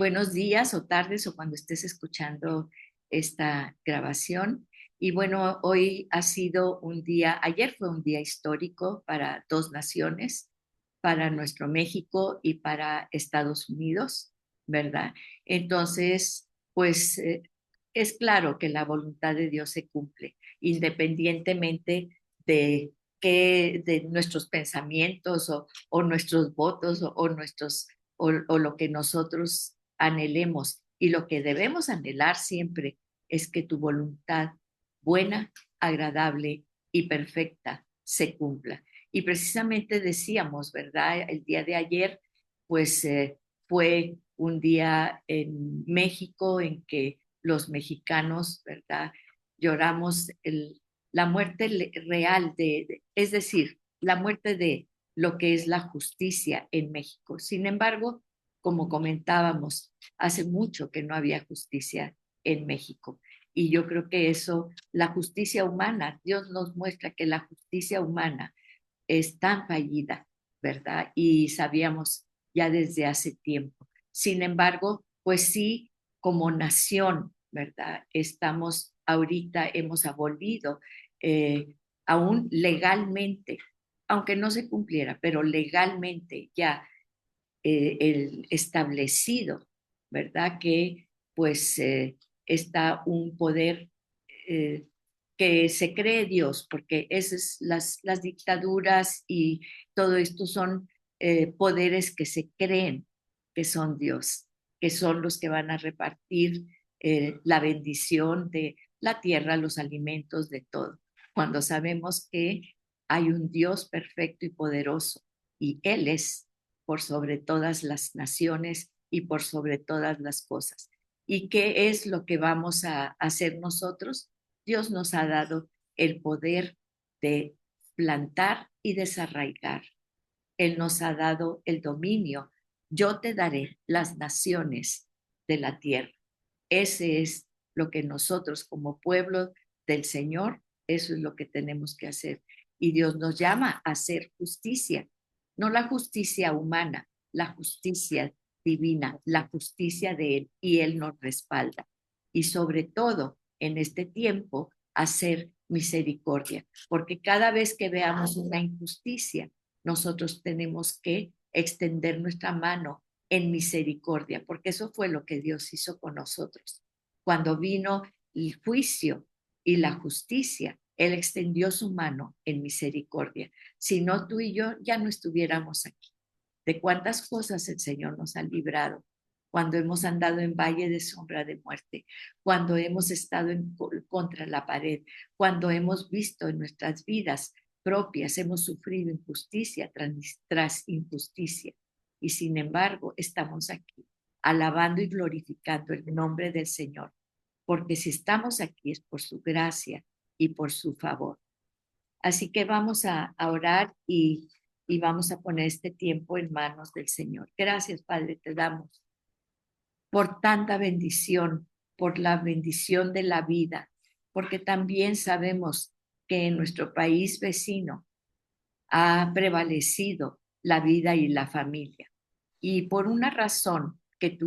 buenos días o tardes o cuando estés escuchando esta grabación. Y bueno, hoy ha sido un día, ayer fue un día histórico para dos naciones, para nuestro México y para Estados Unidos, ¿verdad? Entonces, pues es claro que la voluntad de Dios se cumple, independientemente de de nuestros pensamientos o nuestros votos o lo que nosotros anhelemos. Y lo que debemos anhelar siempre es que tu voluntad buena, agradable y perfecta se cumpla. Y precisamente decíamos, ¿verdad? El día de ayer, pues fue un día en México en que los mexicanos, ¿verdad? Lloramos la muerte real es decir, la muerte de lo que es la justicia en México. Sin embargo, como comentábamos, hace mucho que no había justicia en México. Y yo creo que eso, la justicia humana, Dios nos muestra que la justicia humana es tan fallida, ¿verdad? Y sabíamos ya desde hace tiempo. Sin embargo, pues sí, como nación, ¿verdad? Estamos ahorita, hemos abolido aún legalmente, aunque no se cumpliera, pero legalmente ya el establecido, ¿verdad? Que pues está un poder eh, que se cree Dios, porque esas las dictaduras y todo esto son poderes que se creen que son Dios, que son los que van a repartir la bendición de la tierra, los alimentos, de todo, cuando sabemos que hay un Dios perfecto y poderoso y Él es por sobre todas las naciones y por sobre todas las cosas. ¿Y qué es lo que vamos a hacer nosotros? Dios nos ha dado el poder de plantar y desarraigar. Él nos ha dado el dominio. Yo te daré las naciones de la tierra. Ese es lo que nosotros como pueblo del Señor, eso es lo que tenemos que hacer. Y Dios nos llama a hacer justicia, no la justicia humana, la justicia divina, la justicia de Él, y Él nos respalda. Y sobre todo en este tiempo, hacer misericordia, porque cada vez que veamos una injusticia, nosotros tenemos que extender nuestra mano en misericordia, porque eso fue lo que Dios hizo con nosotros. Cuando vino el juicio y la justicia, Él extendió su mano en misericordia. Si no, tú y yo ya no estuviéramos aquí. De cuántas cosas el Señor nos ha librado cuando hemos andado en valle de sombra de muerte, cuando hemos estado contra la pared, cuando hemos visto en nuestras vidas propias, hemos sufrido injusticia tras injusticia. Y sin embargo, estamos aquí, alabando y glorificando el nombre del Señor, porque si estamos aquí es por su gracia y por su favor. Así que vamos a orar y vamos a poner este tiempo en manos del Señor. Gracias, Padre, te damos por tanta bendición, por la bendición de la vida, porque también sabemos que en nuestro país vecino ha prevalecido la vida y la familia. Y por una razón que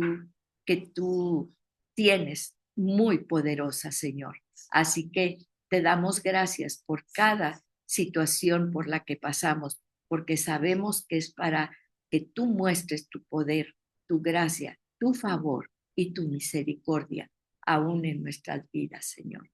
tú tienes muy poderosa, Señor. Así que te damos gracias por cada situación por la que pasamos, porque sabemos que es para que tú muestres tu poder, tu gracia, tu favor y tu misericordia aún en nuestras vidas, Señor.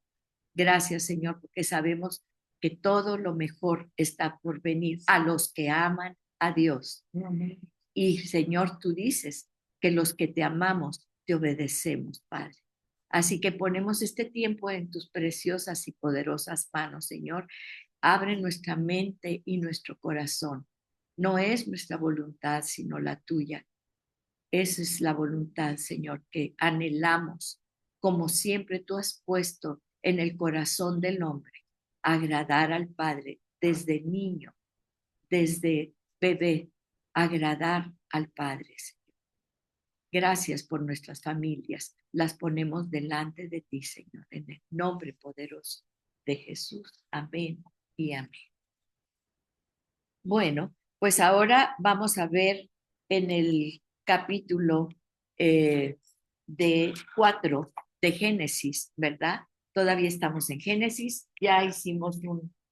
Gracias, Señor, porque sabemos que todo lo mejor está por venir a los que aman a Dios. Amén. Y, Señor, tú dices que los que te amamos, te obedecemos, Padre. Así que ponemos este tiempo en tus preciosas y poderosas manos, Señor. Abre nuestra mente y nuestro corazón. No es nuestra voluntad, sino la tuya. Esa es la voluntad, Señor, que anhelamos, como siempre tú has puesto en el corazón del hombre, agradar al Padre desde niño, desde bebé, agradar al Padre. Gracias por nuestras familias. Las ponemos delante de ti, Señor, en el nombre poderoso de Jesús. Amén y amén. Bueno, pues ahora vamos a ver en el capítulo de 4 de Génesis, ¿verdad? Todavía estamos en Génesis, ya hicimos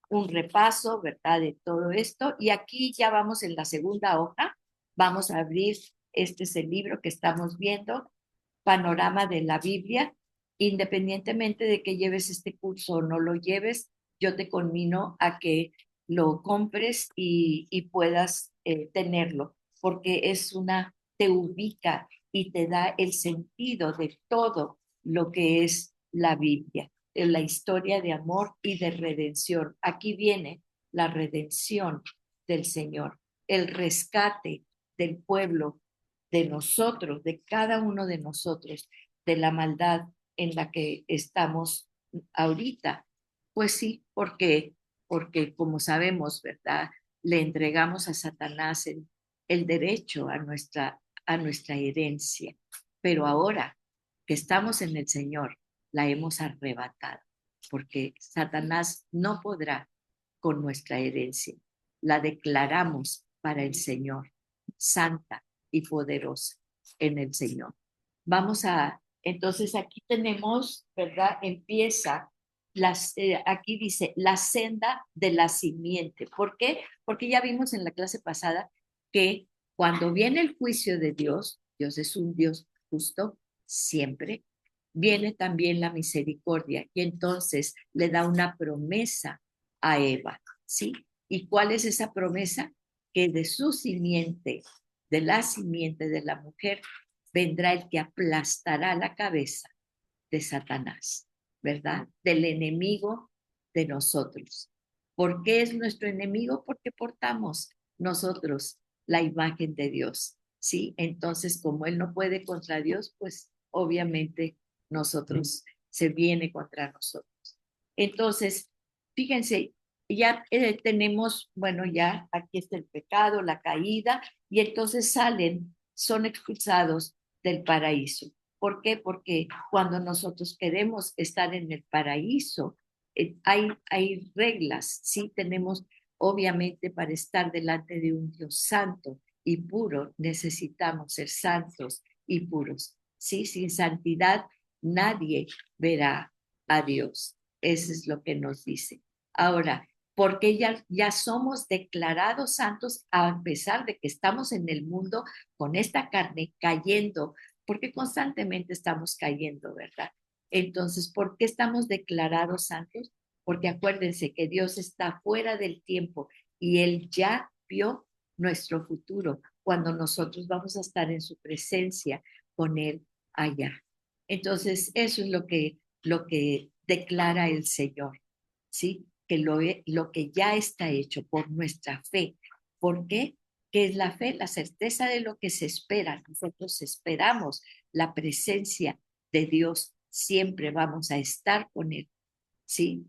un repaso, ¿verdad? De todo esto y aquí ya vamos en la segunda hoja, vamos a abrir, este es el libro que estamos viendo, Panorama de la Biblia, independientemente de que lleves este curso o no lo lleves, yo te conmino a que lo compres y puedas tenerlo, porque te ubica y te da el sentido de todo lo que es la Biblia, de la historia de amor y de redención. Aquí viene la redención del Señor, el rescate del pueblo, de nosotros, de cada uno de nosotros, de la maldad en la que estamos ahorita. Pues sí, porque como sabemos, ¿verdad? Le entregamos a Satanás el derecho a nuestra herencia. Pero ahora que estamos en el Señor, la hemos arrebatado, porque Satanás no podrá con nuestra herencia. La declaramos para el Señor, santa y poderosa en el Señor. Entonces aquí tenemos, ¿verdad? Aquí dice la senda de la simiente. ¿Por qué? Porque ya vimos en la clase pasada que cuando viene el juicio de Dios, Dios es un Dios justo siempre, viene también la misericordia y entonces le da una promesa a Eva, ¿sí? ¿Y cuál es esa promesa? Que de su simiente, de la simiente de la mujer, vendrá el que aplastará la cabeza de Satanás, ¿verdad? Del enemigo de nosotros. ¿Por qué es nuestro enemigo? Porque portamos nosotros la imagen de Dios, ¿sí? Entonces, como Él no puede contra Dios, pues obviamente nosotros se viene contra nosotros. Entonces, fíjense, ya tenemos, bueno, ya aquí está el pecado, la caída, y entonces son expulsados del paraíso. ¿Por qué? Porque cuando nosotros queremos estar en el paraíso, hay reglas, ¿sí? Tenemos, obviamente, para estar delante de un Dios santo y puro, necesitamos ser santos y puros, ¿sí? Sin santidad nadie verá a Dios. Eso es lo que nos dice. Ahora, porque ya somos declarados santos a pesar de que estamos en el mundo con esta carne cayendo, porque constantemente estamos cayendo, ¿verdad? Entonces, ¿por qué estamos declarados santos? Porque acuérdense que Dios está fuera del tiempo y Él ya vio nuestro futuro cuando nosotros vamos a estar en su presencia con Él allá. Entonces, eso es lo que declara el Señor, ¿sí? Que lo que ya está hecho por nuestra fe. ¿Por qué? ¿Qué es la fe? La certeza de lo que se espera. Nosotros esperamos la presencia de Dios. Siempre vamos a estar con Él, ¿sí?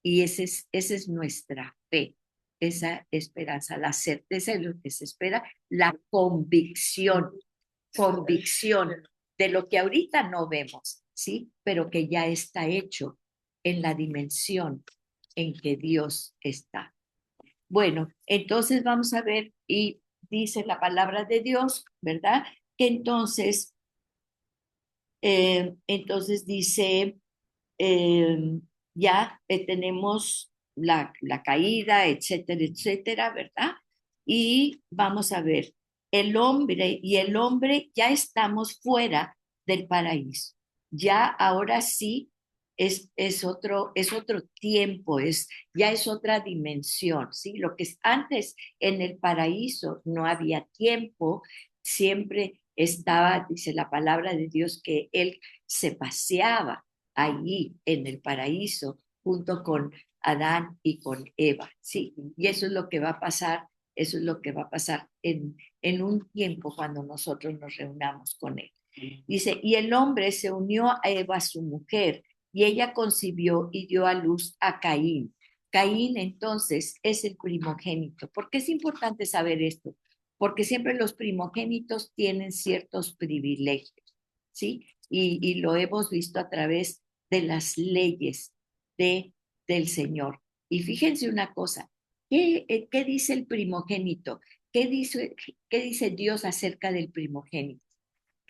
Y esa es nuestra fe, esa esperanza, la certeza de lo que se espera, la convicción de lo que ahorita no vemos, ¿sí? Pero que ya está hecho en la dimensión en que Dios está. Bueno, entonces vamos a ver, y dice la palabra de Dios, ¿verdad? Que entonces dice, eh, ya tenemos la caída, etcétera, etcétera, ¿verdad? Y vamos a ver, el hombre ya estamos fuera del paraíso. Ya ahora sí es otro tiempo, ya es otra dimensión, ¿sí? Lo que es antes en el paraíso no había tiempo, siempre estaba, dice la palabra de Dios, que él se paseaba allí en el paraíso junto con Adán y con Eva, ¿sí? Y eso es lo que va a pasar, eso es lo que va a pasar en un tiempo cuando nosotros nos reunamos con él. Dice, y el hombre se unió a Eva, su mujer, y ella concibió y dio a luz a Caín. Caín entonces es el primogénito. ¿Por qué es importante saber esto? Porque siempre los primogénitos tienen ciertos privilegios, ¿sí? Y lo hemos visto a través de las leyes de, del Señor. Y fíjense una cosa, ¿qué dice el primogénito? ¿Qué dice Dios acerca del primogénito?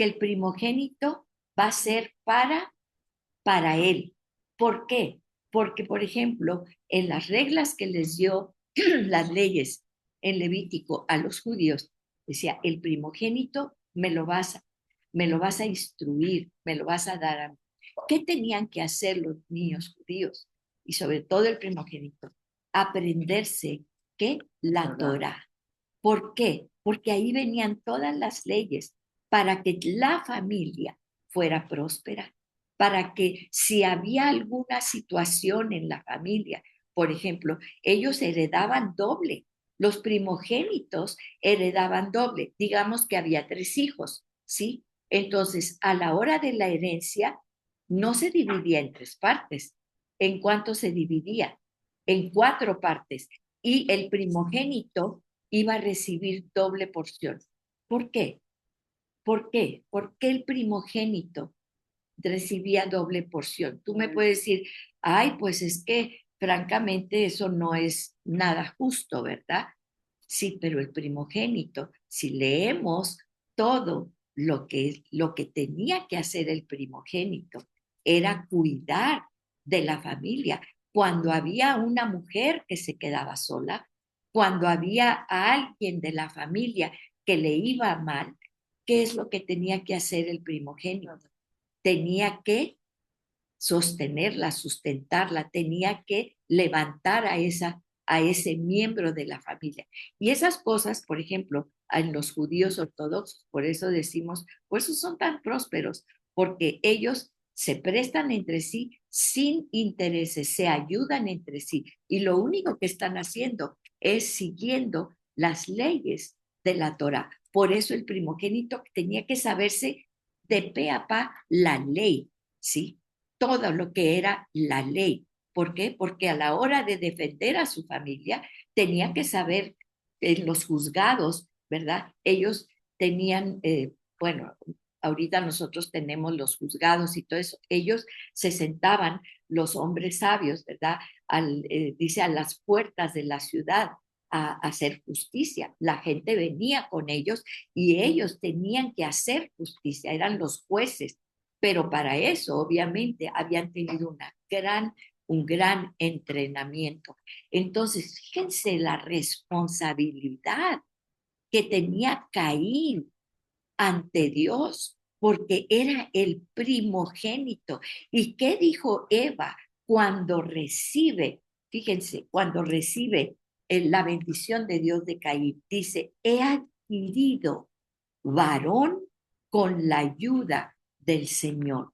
que el primogénito va a ser para él. ¿Por qué? Porque, por ejemplo, en las reglas que les dio las leyes en Levítico a los judíos, decía, el primogénito me lo vas a instruir, me lo vas a dar a mí. ¿Qué tenían que hacer los niños judíos? Y sobre todo el primogénito, aprenderse que la Torá. ¿Por qué? Porque ahí venían todas las leyes para que la familia fuera próspera, para que si había alguna situación en la familia, por ejemplo, ellos heredaban doble, los primogénitos heredaban doble, digamos que había 3 hijos, ¿sí? Entonces, a la hora de la herencia, no se dividía en 3 partes. ¿En cuánto se dividía? En 4 partes. Y el primogénito iba a recibir doble porción. ¿Por qué? ¿Por qué? ¿Por qué el primogénito recibía doble porción? Tú me puedes decir, ay, pues es que francamente eso no es nada justo, ¿verdad? Sí, pero el primogénito, si leemos todo lo que tenía que hacer el primogénito, era cuidar de la familia. Cuando había una mujer que se quedaba sola, cuando había a alguien de la familia que le iba mal, ¿qué es lo que tenía que hacer el primogénito? Tenía que sostenerla, sustentarla, tenía que levantar a ese miembro de la familia. Y esas cosas, por ejemplo, en los judíos ortodoxos, por eso decimos, por eso son tan prósperos, porque ellos se prestan entre sí sin intereses, se ayudan entre sí, y lo único que están haciendo es siguiendo las leyes de la Torah. Por eso el primogénito tenía que saberse de pe a pa la ley, ¿sí? Todo lo que era la ley. ¿Por qué? Porque a la hora de defender a su familia tenía que saber en los juzgados, ¿verdad? Ellos tenían, bueno, ahorita nosotros tenemos los juzgados y todo eso, ellos se sentaban, los hombres sabios, ¿verdad? Dice, a las puertas de la ciudad a hacer justicia. La gente venía con ellos y ellos tenían que hacer justicia, eran los jueces, pero para eso obviamente habían tenido un gran entrenamiento. Entonces, fíjense la responsabilidad que tenía Caín ante Dios, porque era el primogénito. ¿Y qué dijo Eva cuando recibe, fíjense, cuando recibe la bendición de Dios de Caín? Dice, he adquirido varón con la ayuda del Señor.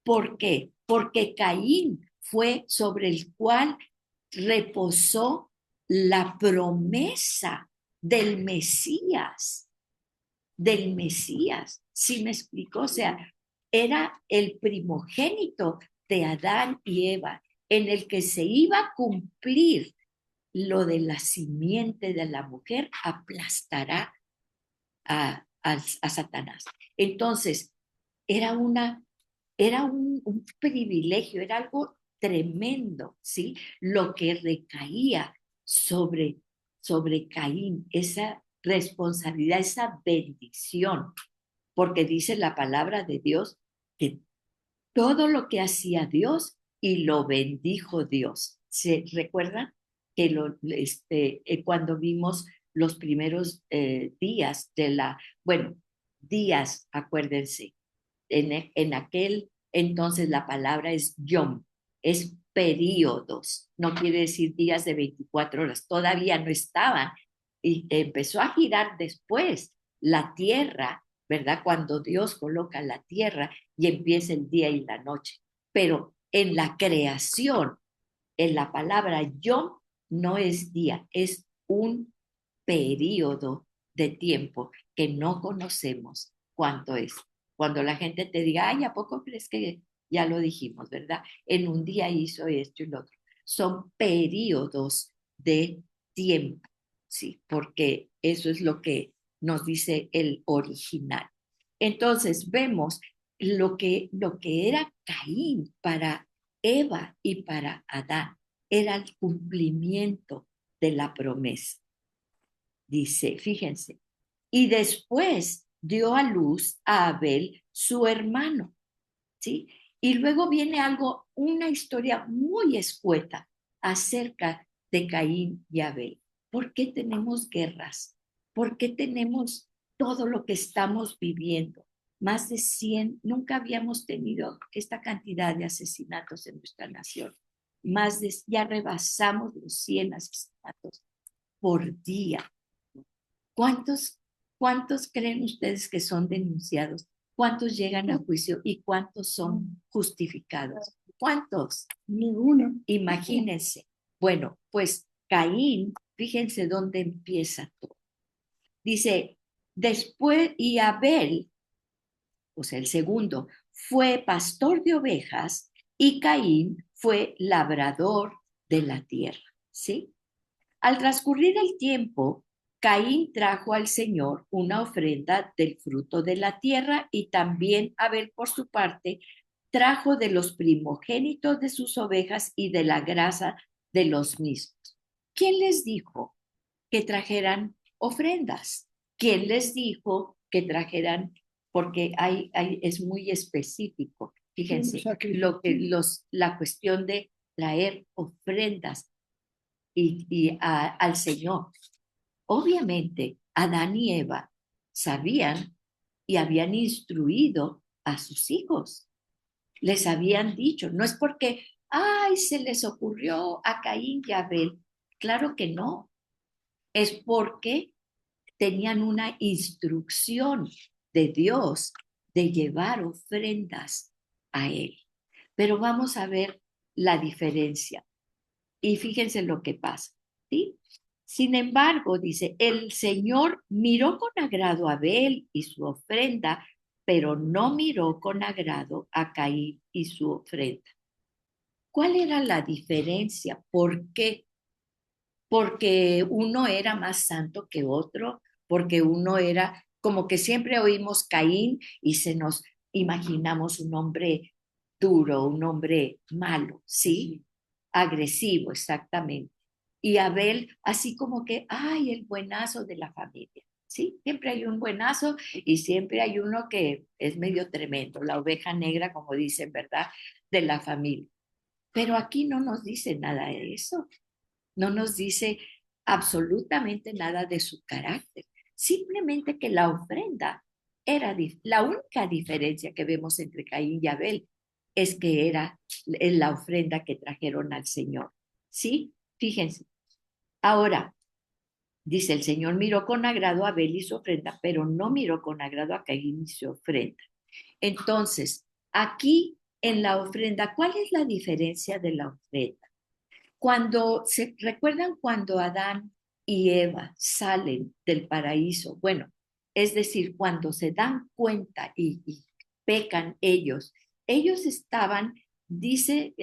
¿Por qué? Porque Caín fue sobre el cual reposó la promesa del Mesías, del Mesías. ¿Sí me explicó? O sea, era el primogénito de Adán y Eva, en el que se iba a cumplir lo de la simiente de la mujer, aplastará a Satanás. Entonces, era un privilegio, era algo tremendo, ¿sí? Lo que recaía sobre Caín, esa responsabilidad, esa bendición, porque dice la palabra de Dios que todo lo que hacía Dios y lo bendijo Dios. ¿Se recuerdan que cuando vimos los primeros días bueno, días, acuérdense, en aquel entonces la palabra es yom, es periodos, no quiere decir días de 24 horas, todavía no estaban y empezó a girar después la tierra, ¿verdad? Cuando Dios coloca la tierra y empieza el día y la noche. Pero en la creación, en la palabra yom no es día, es un periodo de tiempo que no conocemos cuánto es. Cuando la gente te diga, ay, ¿a poco crees que ya lo dijimos, verdad? En un día hizo esto y lo otro. Son periodos de tiempo, ¿sí? Porque eso es lo que nos dice el original. Entonces vemos lo que era Caín para Eva y para Adán. Era el cumplimiento de la promesa. Dice, fíjense, y después dio a luz a Abel, su hermano, ¿sí? Y luego viene algo, una historia muy escueta acerca de Caín y Abel. ¿Por qué tenemos guerras? ¿Por qué tenemos todo lo que estamos viviendo? Más de 100, nunca habíamos tenido esta cantidad de asesinatos en nuestra nación. Ya rebasamos los 100 asesinatos por día. ¿Cuántos creen ustedes que son denunciados? ¿Cuántos llegan a juicio y cuántos son justificados? ¿Cuántos? Ninguno. Imagínense. Bueno, pues Caín, fíjense dónde empieza todo. Dice, después, y Abel, o sea, el segundo, fue pastor de ovejas y Caín fue labrador de la tierra, ¿sí? Al transcurrir el tiempo, Caín trajo al Señor una ofrenda del fruto de la tierra y también Abel, por su parte, trajo de los primogénitos de sus ovejas y de la grasa de los mismos. ¿Quién les dijo que trajeran ofrendas? ¿Quién les dijo que trajeran? Porque es muy específico. Fíjense, la cuestión de traer ofrendas al Señor. Obviamente, Adán y Eva sabían y habían instruido a sus hijos. Les habían dicho, no es porque, ay, se les ocurrió a Caín y a Abel. Claro que no. Es porque tenían una instrucción de Dios de llevar ofrendas a Él. Pero vamos a ver la diferencia. Y fíjense lo que pasa, ¿sí? Sin embargo, dice, el Señor miró con agrado a Abel y su ofrenda, pero no miró con agrado a Caín y su ofrenda. ¿Cuál era la diferencia? ¿Por qué? Porque uno era más santo que otro, porque uno era, como que siempre oímos Caín y se nos imaginamos un hombre duro, un hombre malo, ¿sí? Agresivo, exactamente. Y Abel, así como que, ay, el buenazo de la familia, ¿sí? Siempre hay un buenazo y siempre hay uno que es medio tremendo, la oveja negra, como dicen, ¿verdad? De la familia. Pero aquí no nos dice nada de eso, no nos dice absolutamente nada de su carácter, simplemente que la ofrenda era la única diferencia que vemos entre Caín y Abel es que era la ofrenda que trajeron al Señor. ¿Sí? Fíjense. Ahora, dice, el Señor miró con agrado a Abel y su ofrenda, pero no miró con agrado a Caín y su ofrenda. Entonces, aquí en la ofrenda, ¿cuál es la diferencia de la ofrenda? Cuando se recuerdan cuando Adán y Eva salen del paraíso, bueno, es decir, cuando se dan cuenta y pecan ellos estaban, dice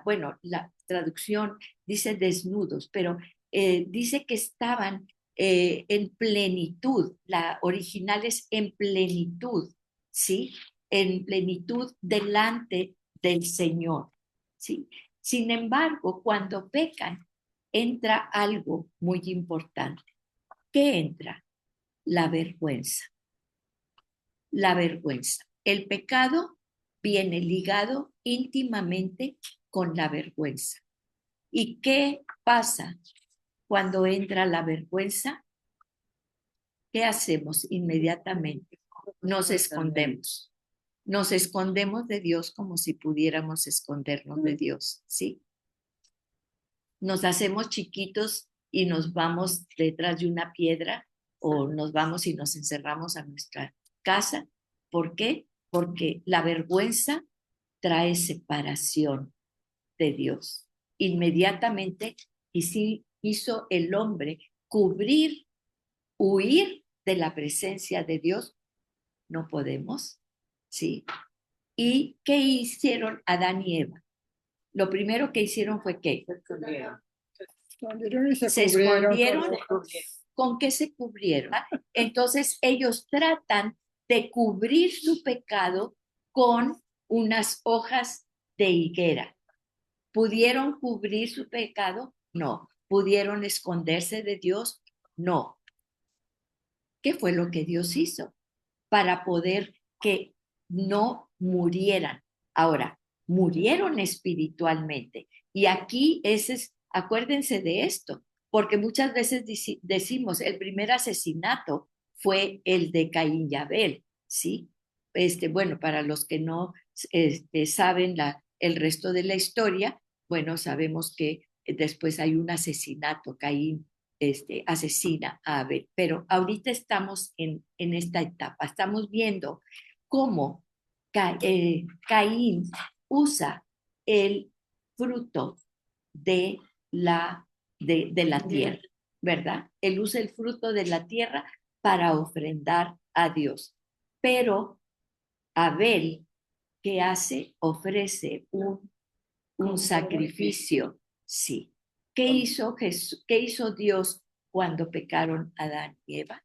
bueno, la traducción dice desnudos, pero dice que estaban en plenitud, la original es en plenitud, ¿sí? En plenitud delante del Señor, ¿sí? Sin embargo, cuando pecan, entra algo muy importante. ¿Qué entra? La vergüenza. La vergüenza. El pecado viene ligado íntimamente con la vergüenza. ¿Y qué pasa cuando entra la vergüenza? ¿Qué hacemos inmediatamente? Nos escondemos. Nos escondemos de Dios como si pudiéramos escondernos de Dios, ¿sí? Nos hacemos chiquitos y nos vamos detrás de una piedra o nos vamos y nos encerramos a nuestra casa. ¿Por qué? Porque la vergüenza trae separación de Dios. Inmediatamente hizo el hombre cubrir, huir de la presencia de Dios. No podemos, ¿sí? ¿Y qué hicieron Adán y Eva? Lo primero que hicieron fue ¿qué? Se escondieron. ¿Con qué se cubrieron? Entonces ellos tratan de cubrir su pecado con unas hojas de higuera. ¿Pudieron cubrir su pecado? No. ¿Pudieron esconderse de Dios? No. ¿Qué fue lo que Dios hizo? para poder que no murieran. Ahora, murieron espiritualmente. Y aquí acuérdense de esto, porque muchas veces decimos, el primer asesinato fue el de Caín y Abel, ¿sí? Bueno, para los que no saben el resto de la historia, bueno, sabemos que después hay un asesinato, Caín asesina a Abel, pero ahorita estamos en esta etapa, estamos viendo cómo Caín usa el fruto de la tierra, ¿verdad? Él usa el fruto de la tierra para ofrendar a Dios. Pero Abel, ¿qué hace? Ofrece un sacrificio, sí. ¿Qué hizo Jesús? ¿Qué hizo Dios cuando pecaron Adán y Eva?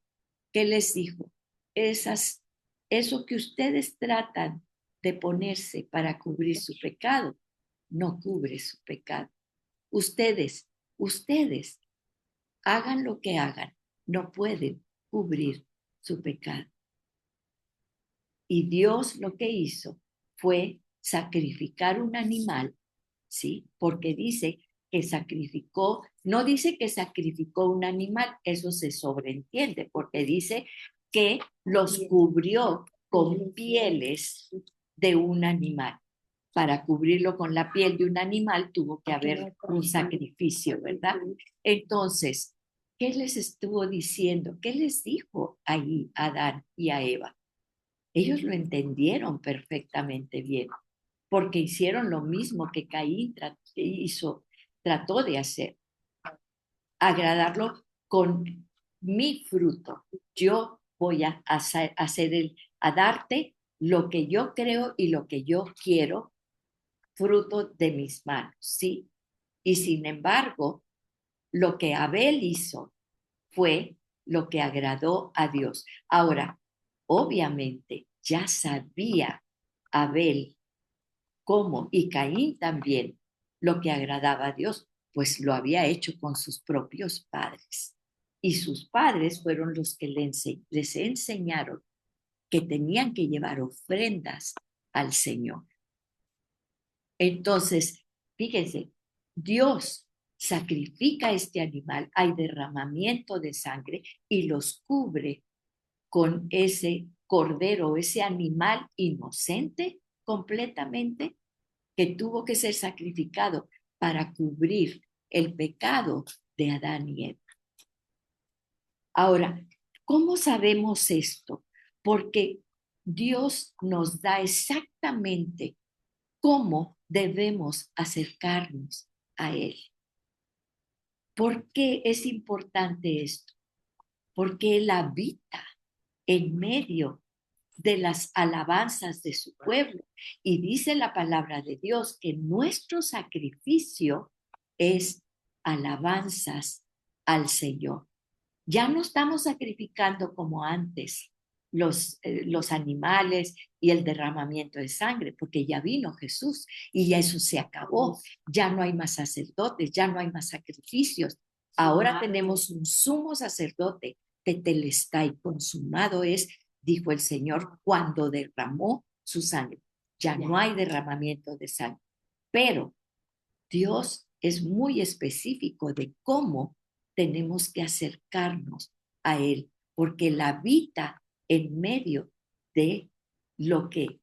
¿Qué les dijo? Eso que ustedes tratan de ponerse para cubrir su pecado, no cubre su pecado. Ustedes, hagan lo que hagan, no pueden cubrir su pecado. Y Dios lo que hizo fue sacrificar un animal, ¿sí? Porque dice que sacrificó, no dice que sacrificó un animal, eso se sobreentiende, porque dice que los cubrió con pieles de un animal. Para cubrirlo con la piel de un animal tuvo que haber un sacrificio, ¿verdad? Entonces, ¿qué les estuvo diciendo? ¿Qué les dijo ahí a Adán y a Eva? Ellos lo entendieron perfectamente bien, porque hicieron lo mismo que Caín trató de hacer, agradarlo con mi fruto. Yo voy a darte lo que yo creo y lo que yo quiero, fruto de mis manos, ¿sí? Y sin embargo, lo que Abel hizo fue lo que agradó a Dios. Ahora, obviamente, ya sabía Abel cómo, y Caín también, lo que agradaba a Dios, pues lo había hecho con sus propios padres. Y sus padres fueron los que les enseñaron que tenían que llevar ofrendas al Señor. Entonces, fíjense, Dios sacrifica este animal, hay derramamiento de sangre y los cubre con ese cordero, ese animal inocente completamente que tuvo que ser sacrificado para cubrir el pecado de Adán y Eva. Ahora, ¿cómo sabemos esto? Porque Dios nos da exactamente cómo debemos acercarnos a Él. ¿Por qué es importante esto? Porque Él habita en medio de las alabanzas de su pueblo. Y dice la palabra de Dios que nuestro sacrificio es alabanzas al Señor. Ya no estamos sacrificando como antes los animales y el derramamiento de sangre, porque ya vino Jesús y ya eso se acabó. Ya no hay más sacerdotes, ya no hay más sacrificios. Ahora tenemos un sumo sacerdote, tetelestai, consumado es, dijo el Señor, cuando derramó su sangre. Ya no hay derramamiento de sangre. Pero Dios es muy específico de cómo tenemos que acercarnos a Él, porque Él habita en medio de lo que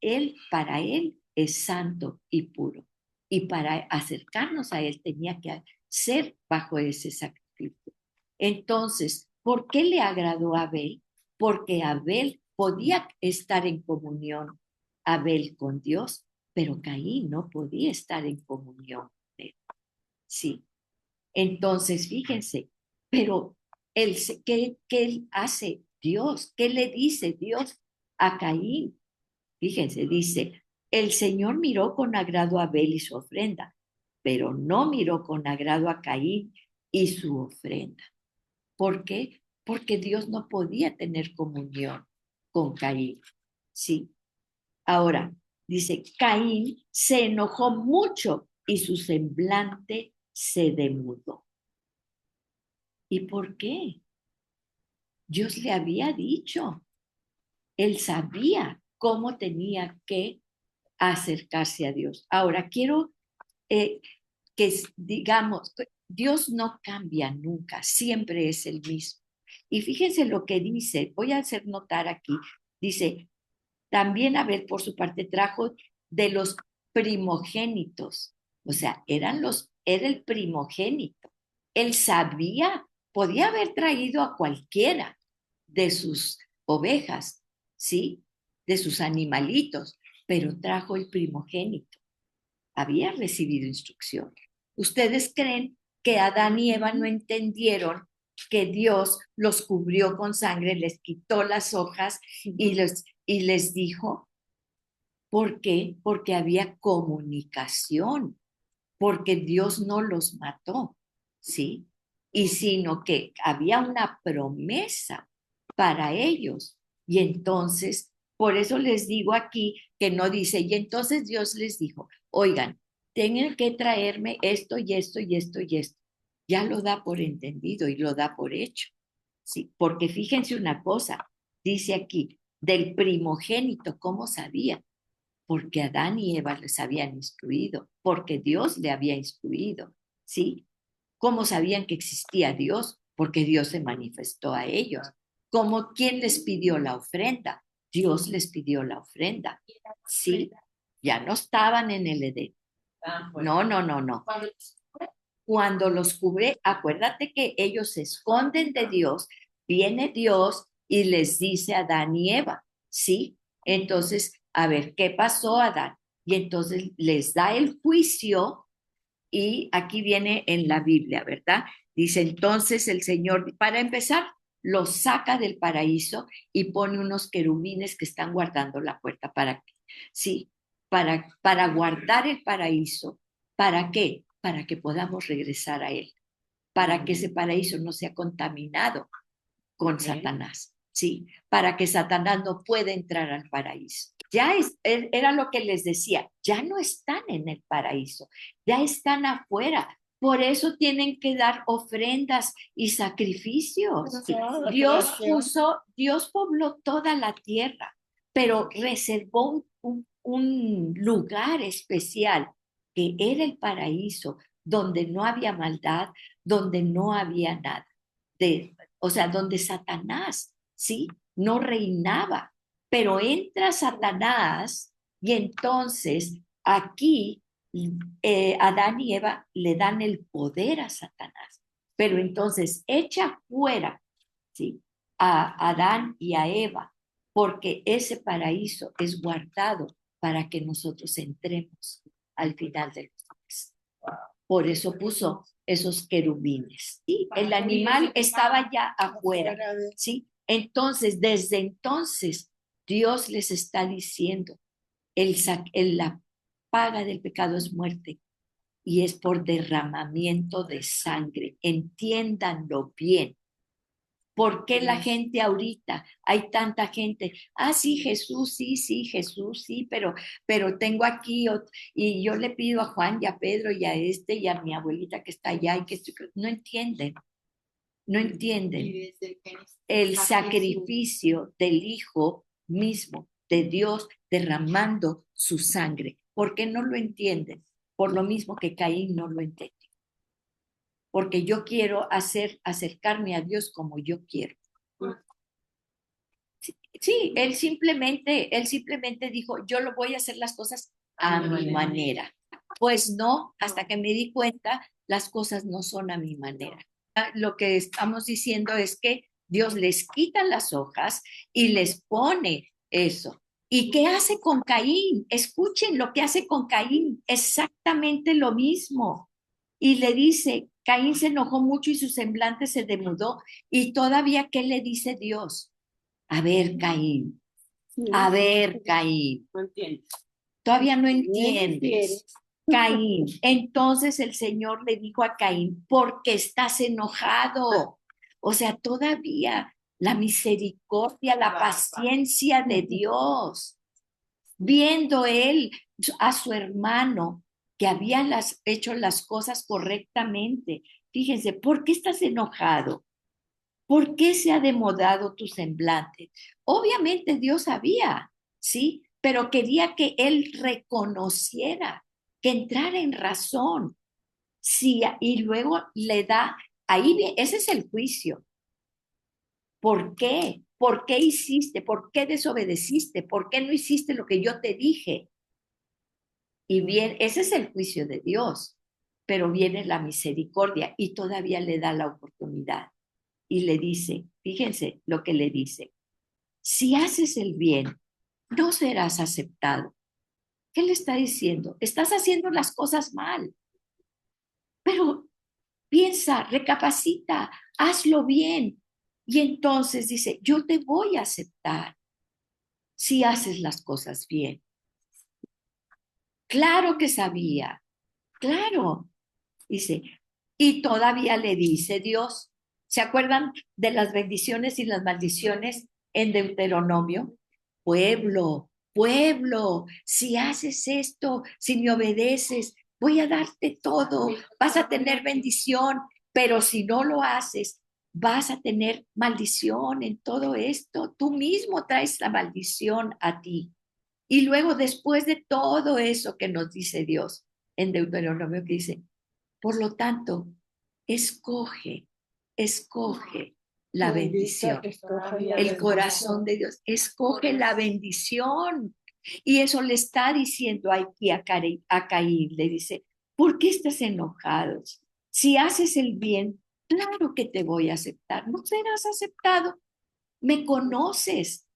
para Él es santo y puro. Y para acercarnos a Él tenía que ser bajo ese sacrificio. Entonces, ¿por qué le agradó a Abel? Porque Abel podía estar en comunión, Abel con Dios, pero Caín no podía estar en comunión. Sí. Entonces, fíjense, pero ¿qué hace Dios? ¿Qué le dice Dios a Caín? Fíjense, dice, el Señor miró con agrado a Abel y su ofrenda, pero no miró con agrado a Caín y su ofrenda. ¿Por qué? Porque Dios no podía tener comunión con Caín. Sí. Ahora, dice, Caín se enojó mucho y su semblante se demudó. ¿Y por qué? Dios le había dicho, él sabía cómo tenía que acercarse a Dios. Ahora, quiero que digamos, Dios no cambia nunca, siempre es el mismo. Y fíjense lo que dice, voy a hacer notar aquí, dice, también Abel por su parte trajo de los primogénitos, o sea, era el primogénito. Él sabía, podía haber traído a cualquiera de sus ovejas, ¿sí? De sus animalitos, pero trajo el primogénito. Había recibido instrucciones. ¿Ustedes creen que Adán y Eva no entendieron que Dios los cubrió con sangre, les quitó las hojas y les dijo? ¿Por qué? Porque había comunicación, porque Dios no los mató, ¿sí? Y sino que había una promesa para ellos. Y entonces, por eso les digo aquí que no dice, y entonces Dios les dijo, oigan, tienen que traerme esto y esto y esto y esto. Ya lo da por entendido y lo da por hecho, ¿sí? Porque fíjense una cosa, dice aquí, del primogénito, ¿cómo sabía? Porque Adán y Eva les habían instruido, porque Dios le había instruido, ¿sí? ¿Cómo sabían que existía Dios? Porque Dios se manifestó a ellos. ¿Cómo quién les pidió la ofrenda? Dios les pidió la ofrenda, ¿sí? Ya no estaban en el Edén. No, no, no, no. Cuando los cubre, acuérdate que ellos se esconden de Dios, viene Dios y les dice a Adán y Eva, ¿sí? Entonces, a ver, ¿qué pasó, Adán? Y entonces les da el juicio y aquí viene en la Biblia, ¿verdad? Dice entonces el Señor, para empezar, los saca del paraíso y pone unos querubines que están guardando la puerta. ¿Para qué? Sí, para guardar el paraíso. ¿Para qué? Para que podamos regresar a Él, para que ese paraíso no sea contaminado con Satanás, ¿sí? Para que Satanás no pueda entrar al paraíso. Era lo que les decía, ya no están en el paraíso, ya están afuera. Por eso tienen que dar ofrendas y sacrificios. Dios pobló toda la tierra, pero reservó un lugar especial que era el paraíso, donde no había maldad, donde no había nada. O sea, donde Satanás, ¿sí? No reinaba. Pero entra Satanás y entonces aquí Adán y Eva le dan el poder a Satanás. Pero entonces echa fuera, ¿sí? A Adán y a Eva, porque ese paraíso es guardado para que nosotros entremos al final de los días. Por eso puso esos querubines. ¿Sí? El animal estaba ya afuera. ¿Sí? Entonces, desde entonces, Dios les está diciendo, la paga del pecado es muerte y es por derramamiento de sangre. Entiéndanlo bien. ¿Por qué la gente ahorita, hay tanta gente? Ah, sí, Jesús, sí, Jesús, sí, pero tengo aquí, y yo le pido a Juan y a Pedro y a este y a mi abuelita que está allá y que no entienden, no entienden el sacrificio del Hijo mismo, de Dios derramando su sangre. ¿Por qué no lo entienden? Por lo mismo que Caín no lo entendió. Porque yo quiero acercarme a Dios como yo quiero. Sí, él simplemente dijo, yo lo voy a hacer las cosas a mi manera. Pues no, hasta que me di cuenta, las cosas no son a mi manera. Lo que estamos diciendo es que Dios les quita las hojas y les pone eso. ¿Y qué hace con Caín? Escuchen lo que hace con Caín, exactamente lo mismo. Y le dice, Caín se enojó mucho y su semblante se demudó. Y todavía, ¿qué le dice Dios? A ver, Caín, a ver, Caín. No entiendo. Todavía no entiendes. Caín. Entonces el Señor le dijo a Caín, porque estás enojado. O sea, todavía la misericordia, la paciencia de Dios. Viendo él a su hermano que había hecho las cosas correctamente. Fíjense, ¿por qué estás enojado? ¿Por qué se ha demodado tu semblante? Obviamente Dios sabía, ¿sí? Pero quería que él reconociera, que entrara en razón. Sí, y luego le da, ese es el juicio. ¿Por qué? ¿Por qué hiciste? ¿Por qué desobedeciste? ¿Por qué no hiciste lo que yo te dije? Y bien, ese es el juicio de Dios, pero viene la misericordia y todavía le da la oportunidad. Y le dice, fíjense lo que le dice, si haces el bien, no serás aceptado. ¿Qué le está diciendo? Estás haciendo las cosas mal, pero piensa, recapacita, hazlo bien. Y entonces dice, yo te voy a aceptar si haces las cosas bien. Claro que sabía, claro. Dice, y todavía le dice Dios, ¿se acuerdan de las bendiciones y las maldiciones en Deuteronomio? Pueblo, pueblo, si haces esto, si me obedeces, voy a darte todo, vas a tener bendición, pero si no lo haces, vas a tener maldición en todo esto. Tú mismo traes la maldición a ti. Y luego, después de todo eso que nos dice Dios en Deuteronomio, que dice, por lo tanto, escoge, escoge la bendición. El corazón de Dios, escoge la bendición. Y eso le está diciendo aquí a Caín, le dice, ¿por qué estás enojado? Si haces el bien, claro que te voy a aceptar. No serás aceptado. Me conoces.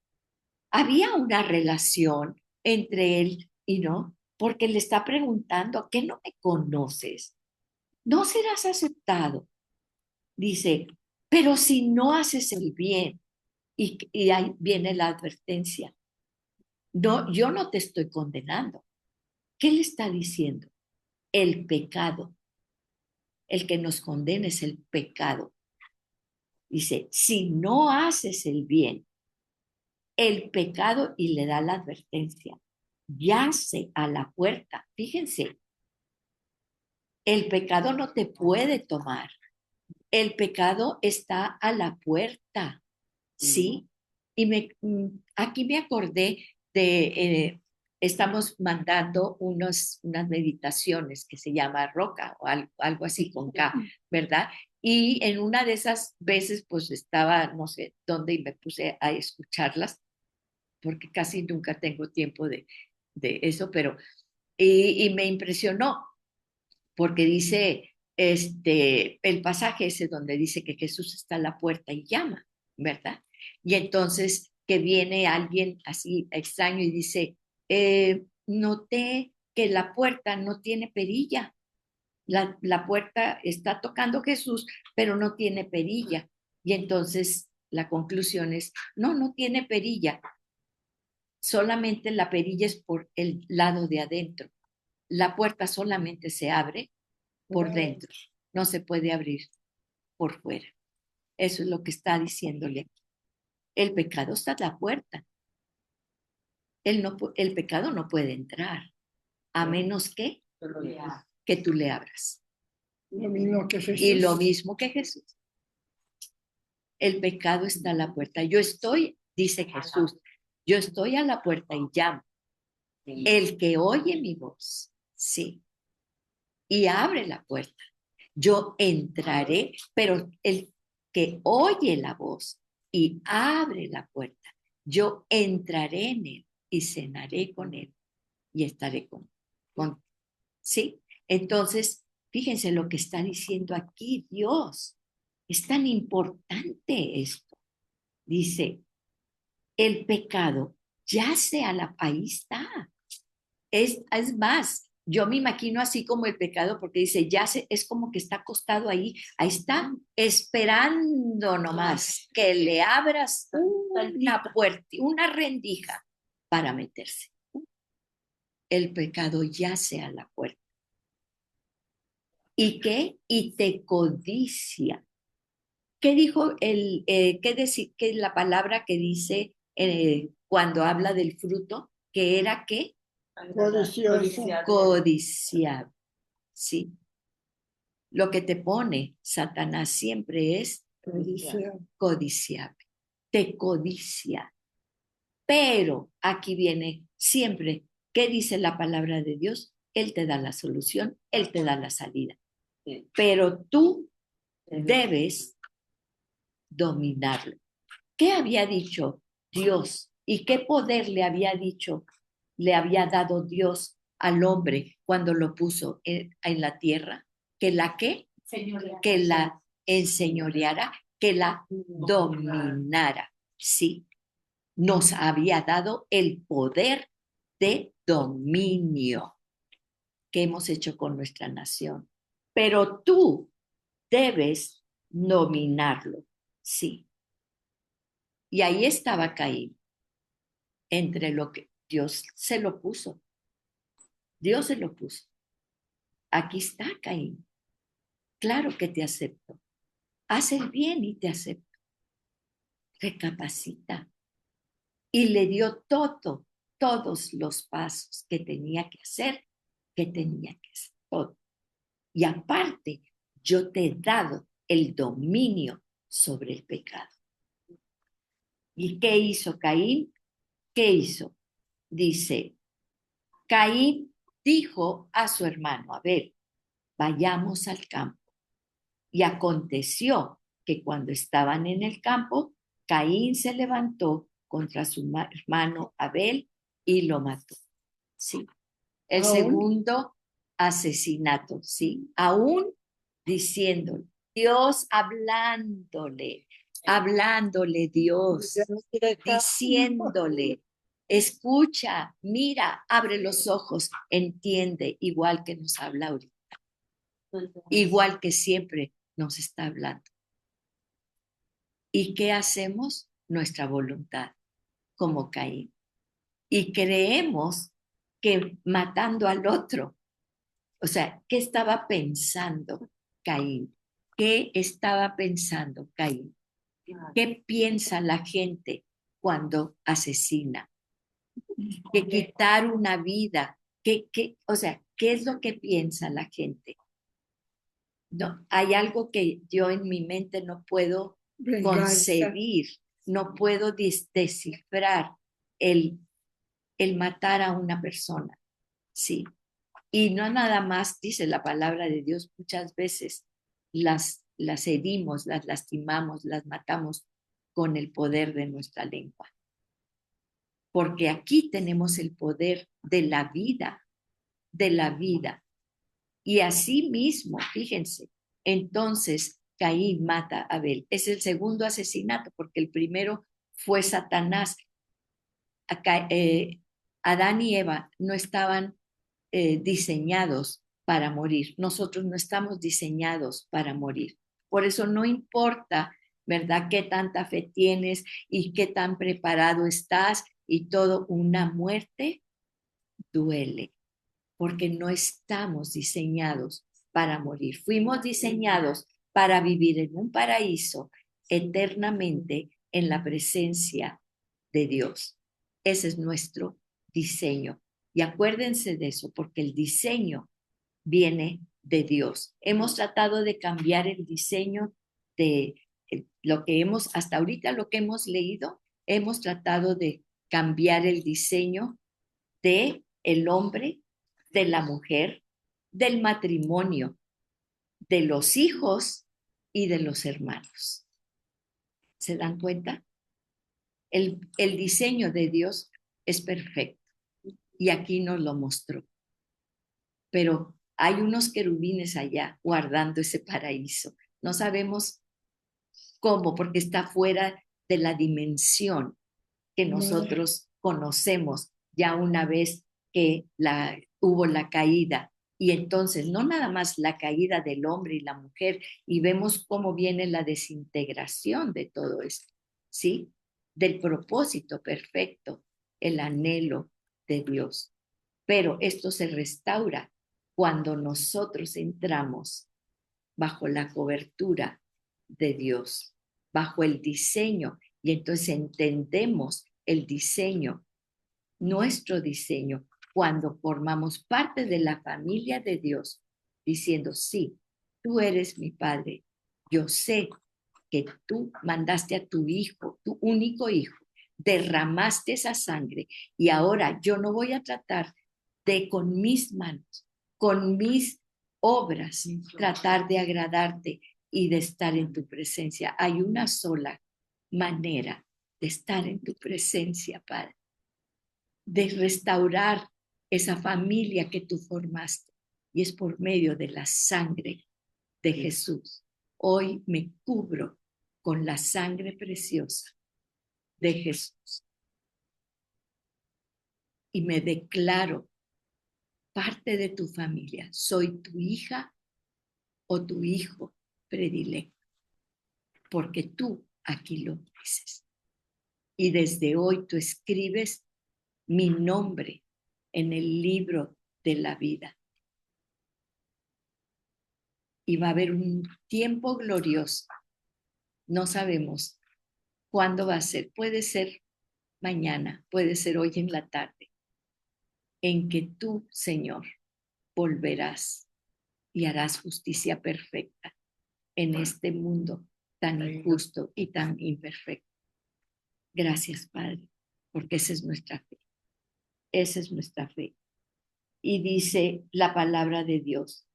Había una relación entre él y no, porque le está preguntando, ¿qué no me conoces? No serás aceptado. Dice, pero si no haces el bien, y ahí viene la advertencia, no, yo no te estoy condenando. ¿Qué le está diciendo? El pecado, el que nos condena es el pecado. Dice, si no haces el bien, el pecado, y le da la advertencia, yace a la puerta. Fíjense, el pecado no te puede tomar. El pecado está a la puerta. ¿Sí? Y aquí me acordé estamos mandando unas meditaciones que se llama Roca o algo así con K, ¿verdad? Y en una de esas veces, pues estaba, no sé dónde, y me puse a escucharlas, porque casi nunca tengo tiempo de eso, pero, y me impresionó, porque dice, el pasaje ese donde dice que Jesús está a la puerta y llama, ¿verdad? Y entonces que viene alguien así extraño y dice, noté que la puerta no tiene perilla. La puerta está tocando Jesús, pero no tiene perilla. Y entonces la conclusión es, no, no tiene perilla. Solamente la perilla es por el lado de adentro. La puerta solamente se abre por dentro, no se puede abrir por fuera. Eso es lo que está diciéndole aquí. El pecado está a la puerta. El pecado no puede entrar, a menos que tú le abras. Lo mismo que Jesús. Y lo mismo que Jesús. El pecado está a la puerta. Yo estoy, dice Jesús, yo estoy a la puerta y llamo. El que oye mi voz, sí, y abre la puerta, yo entraré, pero el que oye la voz y abre la puerta, yo entraré en él y cenaré con él y estaré con ¿sí? Entonces, fíjense lo que está diciendo aquí Dios. Es tan importante esto. Dice, el pecado yace ahí está. Es más, yo me imagino así como el pecado, porque dice, es como que está acostado ahí está, esperando nomás que le abras una puerta, una rendija para meterse. El pecado yace a la puerta. ¿Y qué? Y te codicia. ¿Qué dijo qué es la palabra que dice cuando habla del fruto? Que era qué? Codicioso. Codiciar, ¿sí? Lo que te pone Satanás siempre es Codiciable. Te codicia. Pero aquí viene siempre, ¿qué dice la palabra de Dios? Él te da la solución, Él te da la salida. Pero tú debes dominarlo. ¿Qué había dicho Dios? ¿Y qué poder le había dado Dios al hombre cuando lo puso en la tierra? ¿Que la qué? Que la enseñoreara, que la dominara. Sí, nos había dado el poder de dominio que hemos hecho con nuestra nación. Pero tú debes dominarlo, sí. Y ahí estaba Caín, entre lo que Dios se lo puso. Dios se lo puso. Aquí está Caín. Claro que te acepto. Haz el bien y te acepto. Recapacita. Y le dio todos los pasos que tenía que hacer, todo. Y aparte, yo te he dado el dominio sobre el pecado. ¿Y qué hizo Caín? ¿Qué hizo? Dice, Caín dijo a su hermano Abel, vayamos al campo. Y aconteció que cuando estaban en el campo, Caín se levantó contra su hermano Abel y lo mató. Sí. El segundo asesinato, sí. Aún diciéndole, Dios hablándole Dios, diciéndole, escucha, mira, abre los ojos, entiende, igual que nos habla ahorita, igual que siempre nos está hablando. ¿Y qué hacemos? Nuestra voluntad, como Caín. Y creemos que matando al otro, o sea, ¿qué estaba pensando Caín? ¿Qué estaba pensando Caín? ¿Qué piensa la gente cuando asesina? Que quitar una vida, o sea, ¿qué es lo que piensa la gente? No, hay algo que yo en mi mente no puedo concebir, no puedo descifrar el matar a una persona, ¿sí? Y no nada más, dice la palabra de Dios, muchas veces las herimos, las lastimamos, las matamos con el poder de nuestra lengua. Porque aquí tenemos el poder de la vida, de la vida. Y así mismo, fíjense, entonces Caín mata a Abel. Es el segundo asesinato, porque el primero fue Satanás. Acá, Adán y Eva no estaban diseñados para morir. Nosotros no estamos diseñados para morir. Por eso no importa, ¿verdad?, qué tanta fe tienes y qué tan preparado estás y todo, una muerte duele, porque no estamos diseñados para morir. Fuimos diseñados para vivir en un paraíso eternamente en la presencia de Dios. Ese es nuestro diseño. Y acuérdense de eso, porque el diseño viene de Dios. Hemos tratado de cambiar el diseño de lo que hasta ahorita lo que hemos leído, hemos tratado de cambiar el diseño de el hombre, de la mujer, del matrimonio, de los hijos y de los hermanos. ¿Se dan cuenta? El diseño de Dios es perfecto y aquí nos lo mostró. Pero hay unos querubines allá guardando ese paraíso. No sabemos cómo, porque está fuera de la dimensión que nosotros conocemos ya una vez que hubo la caída. Y entonces, no nada más la caída del hombre y la mujer, y vemos cómo viene la desintegración de todo esto, ¿sí? Del propósito perfecto, el anhelo de Dios. Pero esto se restaura cuando nosotros entramos bajo la cobertura de Dios, bajo el diseño, y entonces entendemos el diseño, nuestro diseño, cuando formamos parte de la familia de Dios, diciendo, sí, tú eres mi Padre, yo sé que tú mandaste a tu hijo, tu único hijo, derramaste esa sangre y ahora yo no voy a tratar de con mis manos, con mis obras, tratar de agradarte y de estar en tu presencia. Hay una sola manera de estar en tu presencia, Padre, de restaurar esa familia que tú formaste, y es por medio de la sangre de Jesús. Hoy me cubro con la sangre preciosa de Jesús y me declaro parte de tu familia. Soy tu hija o tu hijo predilecto, porque tú aquí lo dices. Y desde hoy tú escribes mi nombre en el libro de la vida. Y va a haber un tiempo glorioso. No sabemos cuándo va a ser. Puede ser mañana, puede ser hoy en la tarde, en que tú, Señor, volverás y harás justicia perfecta en este mundo tan injusto y tan imperfecto. Gracias, Padre, porque esa es nuestra fe. Esa es nuestra fe. Y dice la palabra de Dios.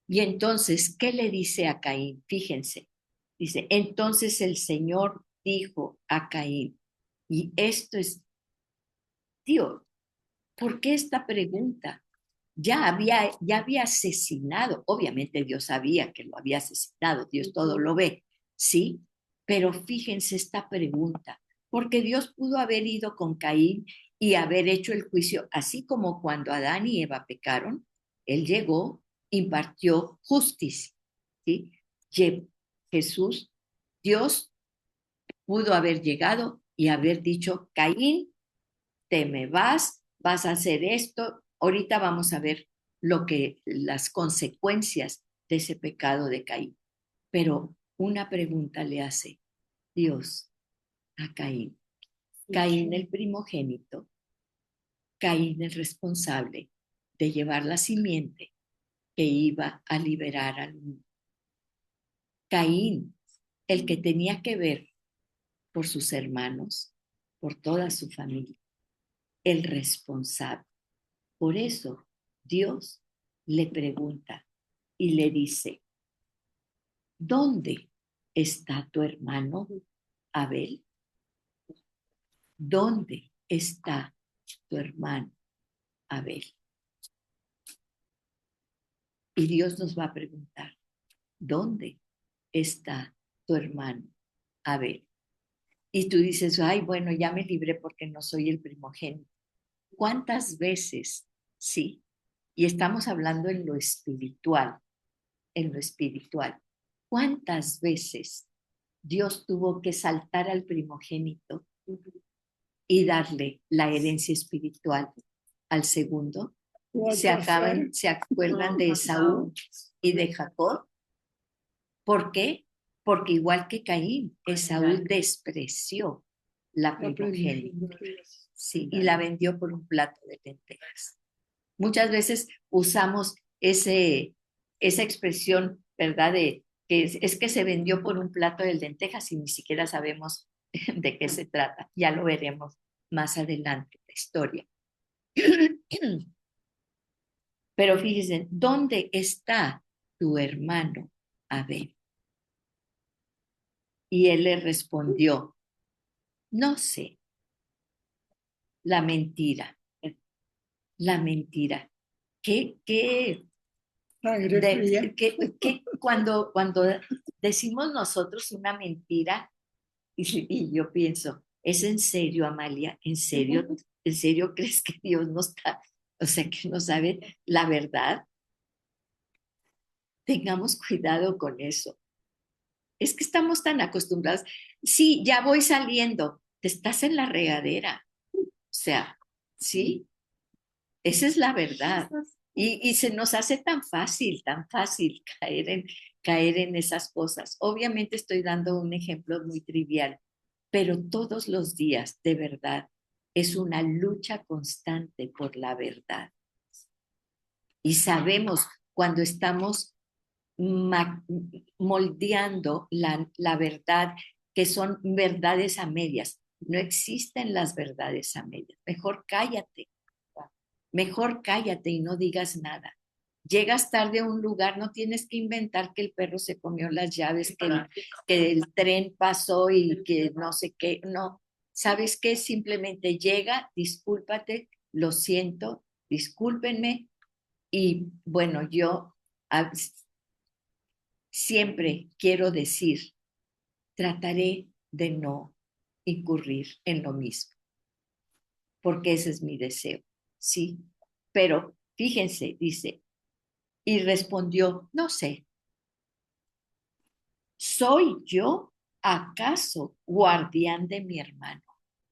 Y entonces, ¿qué le dice a Caín? Fíjense, dice, entonces el Señor dijo a Caín, y esto es, Dios, ¿por qué esta pregunta? Ya había asesinado, obviamente Dios sabía que lo había asesinado, Dios todo lo ve, ¿sí? Pero fíjense esta pregunta, porque Dios pudo haber ido con Caín y haber hecho el juicio, así como cuando Adán y Eva pecaron, Él llegó, impartió justicia, ¿sí? Jesús, Dios pudo haber llegado y haber dicho, Caín, te me vas a hacer esto. Ahorita vamos a ver las consecuencias de ese pecado de Caín. Pero una pregunta le hace Dios a Caín. Caín el primogénito, Caín el responsable de llevar la simiente que iba a liberar al mundo. Caín, el que tenía que ver por sus hermanos, por toda su familia, el responsable. Por eso Dios le pregunta y le dice, ¿dónde está tu hermano Abel? ¿Dónde está tu hermano Abel? Y Dios nos va a preguntar, ¿dónde está tu hermano Abel? Y tú dices, ay, bueno, ya me libré porque no soy el primogénito. ¿Cuántas veces? Sí. Y estamos hablando en lo espiritual, en lo espiritual. ¿Cuántas veces Dios tuvo que saltar al primogénito y darle la herencia espiritual al segundo? ¿Se acuerdan de Esaú y de Jacob? ¿Por qué? Porque igual que Caín, Esaú despreció la primogénita, sí, y la vendió por un plato de lentejas. Muchas veces usamos esa expresión, ¿verdad? De que es que se vendió por un plato de lentejas y ni siquiera sabemos de qué se trata. Ya lo veremos más adelante en la historia. Pero fíjense, ¿dónde está tu hermano Abel? Y él le respondió, no sé, la mentira, la mentira. ¿Qué cuando decimos nosotros una mentira, y yo pienso, ¿es en serio, Amalia? ¿En serio? ¿En serio crees que Dios no está, o sea, que no sabe la verdad? Tengamos cuidado con eso. Es que estamos tan acostumbrados. Sí, ya voy saliendo, te estás en la regadera. O sea, sí, esa es la verdad. Y se nos hace tan fácil caer en esas cosas. Obviamente estoy dando un ejemplo muy trivial, pero todos los días, de verdad, es una lucha constante por la verdad. Y sabemos cuando estamos moldeando la verdad, que son verdades a medias. No existen las verdades a medias. Mejor cállate y no digas nada. Llegas tarde a un lugar, no tienes que inventar que el perro se comió las llaves, que el tren pasó y que no sé qué. No, ¿sabes qué? Simplemente llega, discúlpate, lo siento, discúlpenme. Y bueno, yo siempre quiero decir, trataré de no incurrir en lo mismo, porque ese es mi deseo, ¿sí? Pero fíjense, dice, y respondió, no sé, ¿soy yo acaso guardián de mi hermano?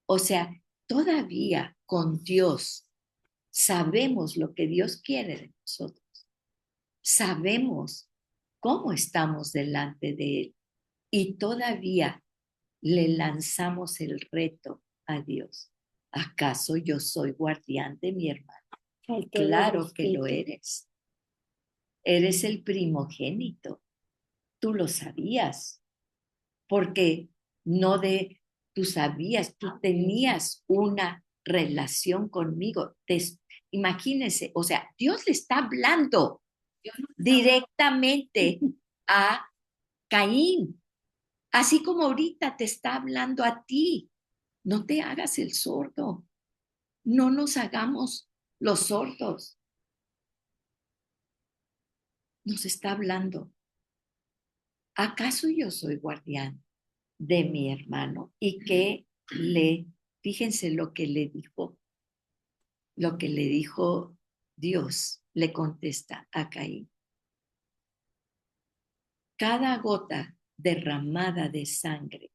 O sea, todavía con Dios sabemos lo que Dios quiere de nosotros. Sabemos cómo estamos delante de Él y todavía le lanzamos el reto a Dios. ¿Acaso yo soy guardián de mi hermano? Claro que lo eres. Eres el primogénito. Tú lo sabías, porque tú sabías, tú tenías una relación conmigo. Imagínense, o sea, Dios le está hablando directamente a Caín, así como ahorita te está hablando a ti. No te hagas el sordo, no nos hagamos los sordos. Nos está hablando. ¿Acaso yo soy guardián de mi hermano? Y que fíjense lo que le dijo Dios, le contesta a Caín. Cada gota derramada de sangre,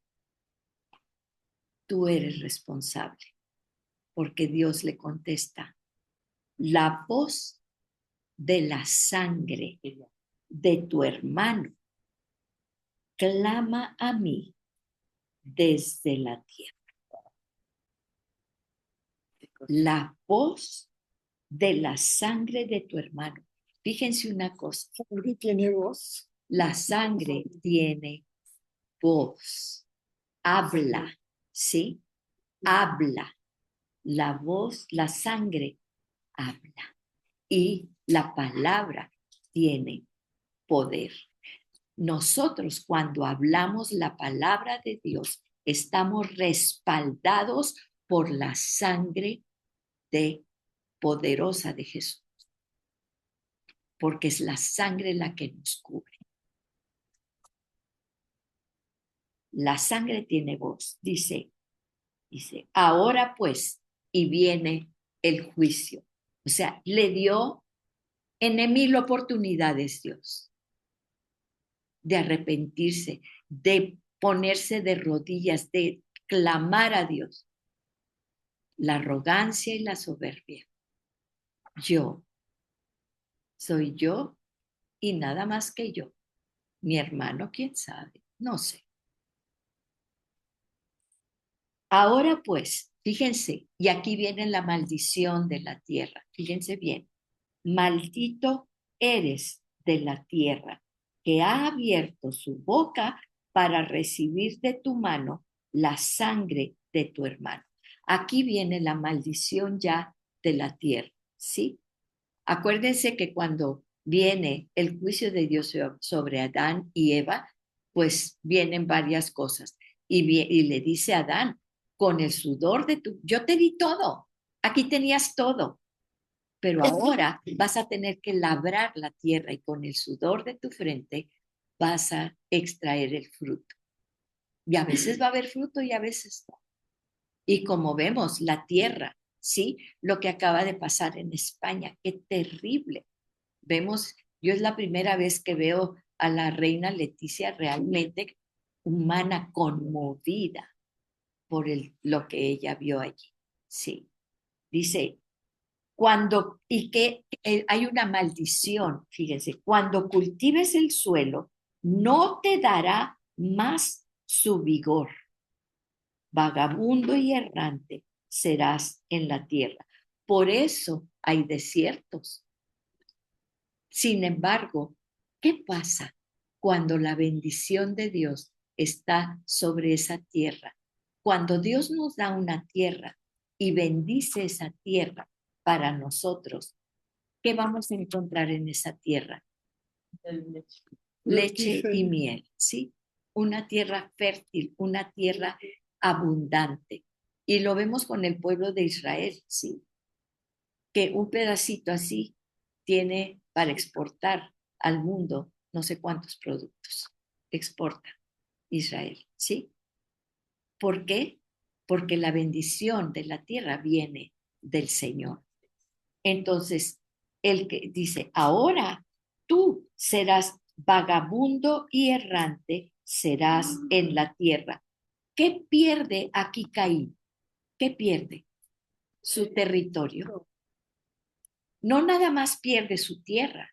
tú eres responsable, porque Dios le contesta, la voz de la sangre de tu hermano clama a mí desde la tierra. La voz de la sangre de tu hermano. Fíjense una cosa. ¿La sangre tiene voz? La sangre tiene voz. Habla, ¿sí? Habla. La voz, la sangre habla. Y la palabra tiene poder. Nosotros cuando hablamos la palabra de Dios, estamos respaldados por la sangre poderosa de Jesús, porque es la sangre la que nos cubre. La sangre tiene voz, dice, ahora pues, y viene el juicio. O sea, le dio en 1000 oportunidades Dios de arrepentirse, de ponerse de rodillas, de clamar a Dios. La arrogancia y la soberbia. Yo, soy yo y nada más que yo. Mi hermano, quién sabe, no sé. Ahora pues, fíjense, y aquí viene la maldición de la tierra. Fíjense bien, maldito eres de la tierra, que ha abierto su boca para recibir de tu mano la sangre de tu hermano. Aquí viene la maldición ya de la tierra, ¿sí? Acuérdense que cuando viene el juicio de Dios sobre Adán y Eva, pues vienen varias cosas. Y le dice a Adán, con el sudor de yo te di todo, aquí tenías todo, pero ahora vas a tener que labrar la tierra y con el sudor de tu frente vas a extraer el fruto. Y a veces va a haber fruto y a veces no. Y como vemos, la tierra, ¿sí? Lo que acaba de pasar en España, qué terrible. Vemos, yo es la primera vez que veo a la reina Leticia realmente humana, conmovida por lo que ella vio allí. Sí, dice, y que hay una maldición, fíjense, cuando cultives el suelo, no te dará más su vigor. Vagabundo y errante serás en la tierra. Por eso hay desiertos. Sin embargo, ¿Qué pasa cuando la bendición de Dios está sobre esa tierra? Cuando Dios nos da una tierra y bendice esa tierra para nosotros, ¿qué vamos a encontrar en esa tierra? Leche y miel, ¿sí? Una tierra fértil, una tierra abundante. Y lo vemos con el pueblo de Israel, ¿sí? Que un pedacito así tiene para exportar al mundo no sé cuántos productos. Exporta Israel, ¿sí? ¿Por qué? Porque la bendición de la tierra viene del Señor. Entonces, el que dice, ahora tú serás vagabundo y errante, serás en la tierra. ¿Qué pierde aquí Caín? ¿Qué pierde? Su territorio. No nada más pierde su tierra,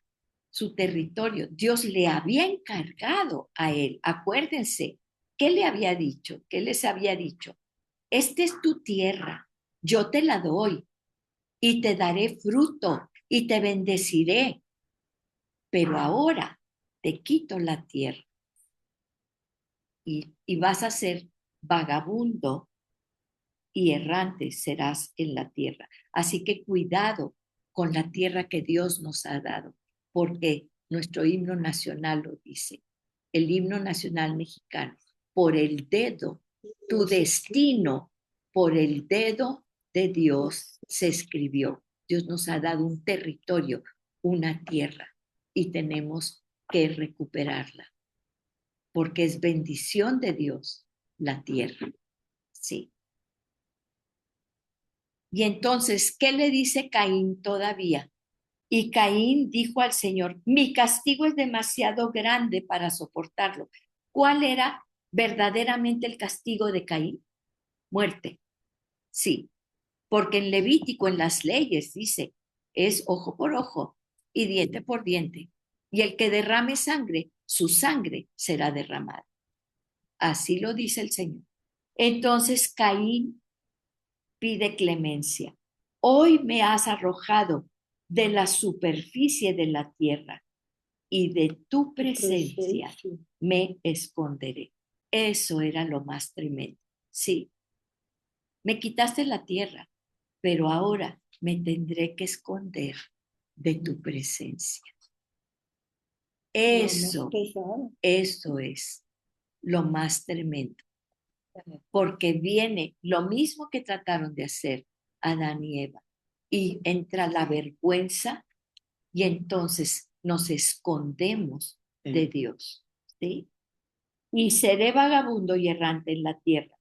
su territorio. Dios le había encargado a él. Acuérdense, ¿qué le había dicho? ¿Qué les había dicho? Esta es tu tierra, yo te la doy y te daré fruto y te bendeciré, pero ahora te quito la tierra y vas a ser vagabundo y errante serás en la tierra. Así que cuidado con la tierra que Dios nos ha dado, porque nuestro himno nacional lo dice, el himno nacional mexicano, por el dedo, tu destino, por el dedo de Dios se escribió. Dios nos ha dado un territorio, una tierra, y tenemos que recuperarla, porque es bendición de Dios la tierra. Sí. Y entonces, ¿qué le dice Caín todavía? Y Caín dijo al Señor, mi castigo es demasiado grande para soportarlo. ¿Cuál era verdaderamente el castigo de Caín? Muerte. Sí, porque en Levítico, en las leyes, dice, es ojo por ojo y diente por diente. Y el que derrame sangre, su sangre será derramada. Así lo dice el Señor. Entonces Caín pide clemencia. Hoy me has arrojado de la superficie de la tierra y de tu presencia me esconderé. Eso era lo más tremendo. Sí, me quitaste la tierra, pero ahora me tendré que esconder de tu presencia. Eso es lo más tremendo, porque viene lo mismo que trataron de hacer Adán y Eva, y entra la vergüenza y entonces nos escondemos de Dios, ¿sí? Y seré vagabundo y errante en la tierra.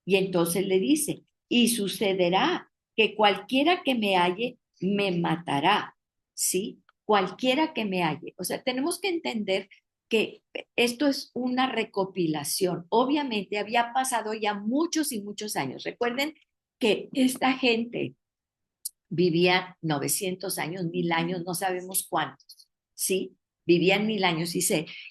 Y entonces le dice, y sucederá que cualquiera que me halle, me matará, ¿sí? Cualquiera que me halle. O sea, tenemos que entender que esto es una recopilación. Obviamente había pasado ya muchos y muchos años. Recuerden que esta gente vivía 900 años, 1000 años, no sabemos cuántos, ¿sí? Vivían 1000 años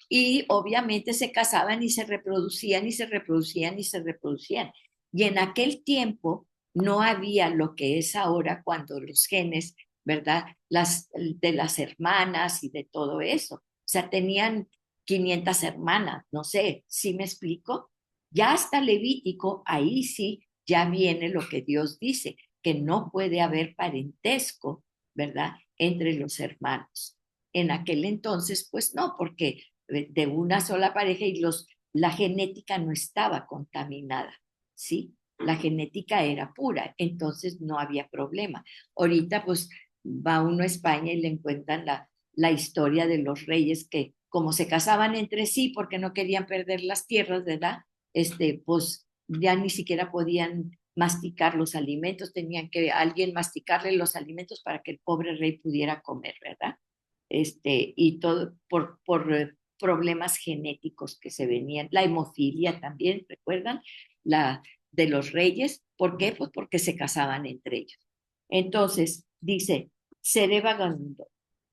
y obviamente se casaban y se reproducían y se reproducían y se reproducían. Y en aquel tiempo no había lo que es ahora cuando los genes, ¿verdad? De las hermanas y de todo eso. O sea, tenían 500 hermanas, no sé, ¿sí me explico? Ya hasta Levítico, ahí sí, ya viene lo que Dios dice, que no puede haber parentesco, ¿verdad?, entre los hermanos. En aquel entonces, pues no, porque de una sola pareja y la genética no estaba contaminada, ¿sí? La genética era pura, entonces no había problema. Ahorita, pues, va uno a España y le encuentran la historia de los reyes que, como se casaban entre sí porque no querían perder las tierras, ¿verdad? Pues ya ni siquiera podían masticar los alimentos, tenían que alguien masticarle los alimentos para que el pobre rey pudiera comer, ¿verdad? Y todo por problemas genéticos que se venían, la hemofilia también, ¿recuerdan? La de los reyes, ¿por qué? Pues porque se casaban entre ellos. Entonces, dice, seré vagabundo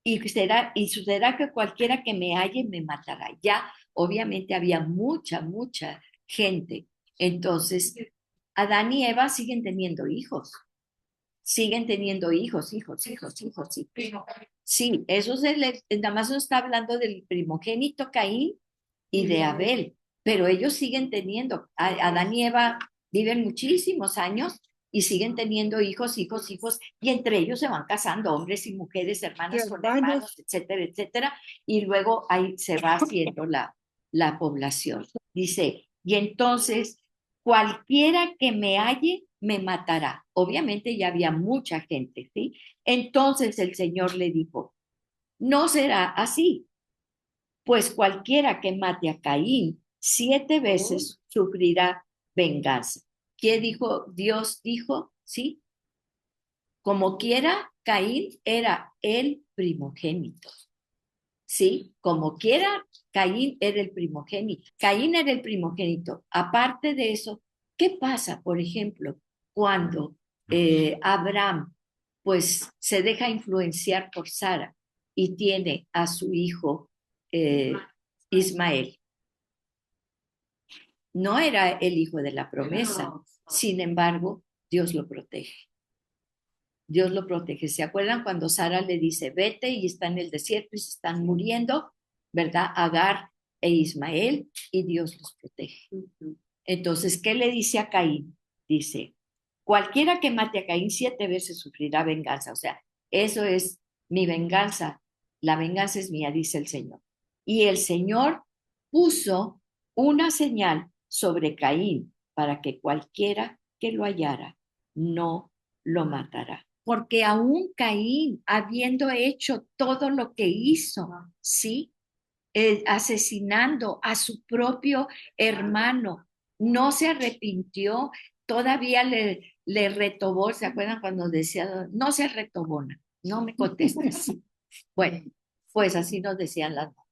y sucederá que cualquiera que me halle me matará. Ya, obviamente había mucha gente. Entonces, Adán y Eva siguen teniendo hijos, siguen teniendo hijos. Sí, eso nada más nos está hablando del primogénito Caín y de Abel, pero ellos siguen teniendo, Adán y Eva viven muchísimos años y siguen teniendo hijos, y entre ellos se van casando hombres y mujeres, hermanas con hermanos, etcétera, etcétera, y luego ahí se va haciendo la población. Dice, y entonces cualquiera que me halle, me matará. Obviamente ya había mucha gente, ¿sí? Entonces el Señor le dijo, no será así, pues cualquiera que mate a Caín 7 veces sufrirá venganza. ¿Qué dijo? Dios dijo, ¿sí? Como quiera, Caín era el primogénito, ¿sí? Como quiera, Caín era el primogénito. Caín era el primogénito. Aparte de eso, ¿qué pasa, por ejemplo, cuando Abraham pues se deja influenciar por Sara y tiene a su hijo Ismael? No era el hijo de la promesa, sin embargo, Dios lo protege. Dios lo protege. ¿Se acuerdan cuando Sara le dice, vete y está en el desierto y se están muriendo, ¿verdad? Agar e Ismael, y Dios los protege. Entonces, ¿qué le dice a Caín? Dice, cualquiera que mate a Caín 7 veces sufrirá venganza. O sea, eso es mi venganza. La venganza es mía, dice el Señor. Y el Señor puso una señal sobre Caín para que cualquiera que lo hallara no lo matará. Porque aún Caín, habiendo hecho todo lo que hizo, ¿sí? Asesinando a su propio hermano, no se arrepintió, todavía le retobó. ¿Se acuerdan cuando decía, no se retobona, no me contestes? Bueno, pues así nos decían las mamás.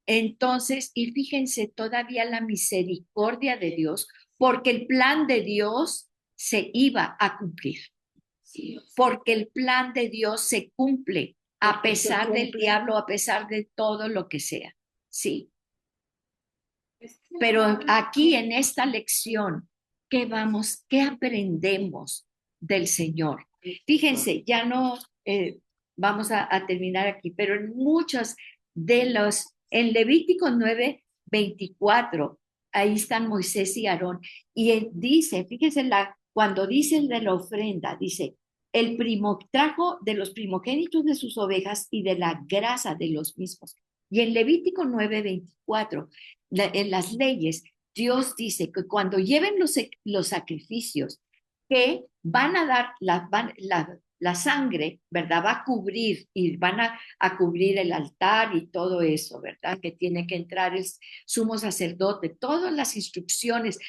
Entonces, y fíjense, todavía la misericordia de Dios, porque el plan de Dios se iba a cumplir, porque el plan de Dios se cumple a pesar del diablo, a pesar de todo lo que sea, sí. Pero aquí en esta lección, ¿qué aprendemos del Señor? Fíjense, ya no vamos a terminar aquí, pero en muchos en Levítico 9:24, ahí están Moisés y Aarón, y él dice, fíjense, cuando dice el de la ofrenda, dice, el primo trajo de los primogénitos de sus ovejas y de la grasa de los mismos. Y en Levítico 9:24, en las leyes, Dios dice que cuando lleven los sacrificios, que van a dar la sangre, ¿verdad? Va a cubrir y van a cubrir el altar y todo eso, ¿verdad? Que tiene que entrar el sumo sacerdote, todas las instrucciones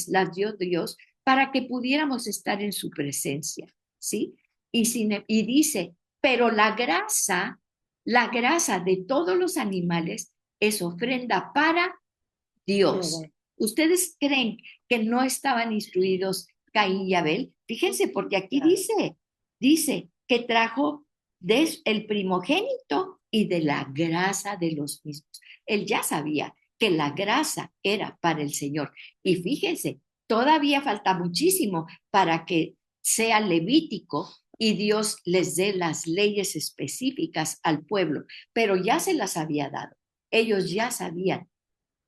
las dio Dios para que pudiéramos estar en su presencia, ¿sí? Y dice, pero la grasa de todos los animales es ofrenda para Dios. ¿Ustedes creen que no estaban instruidos Caín y Abel? Fíjense, porque aquí dice que trajo el primogénito y de la grasa de los mismos. Él ya sabía que la grasa era para el Señor. Y fíjense, todavía falta muchísimo para que sea levítico y Dios les dé las leyes específicas al pueblo, pero ya se las había dado. Ellos ya sabían.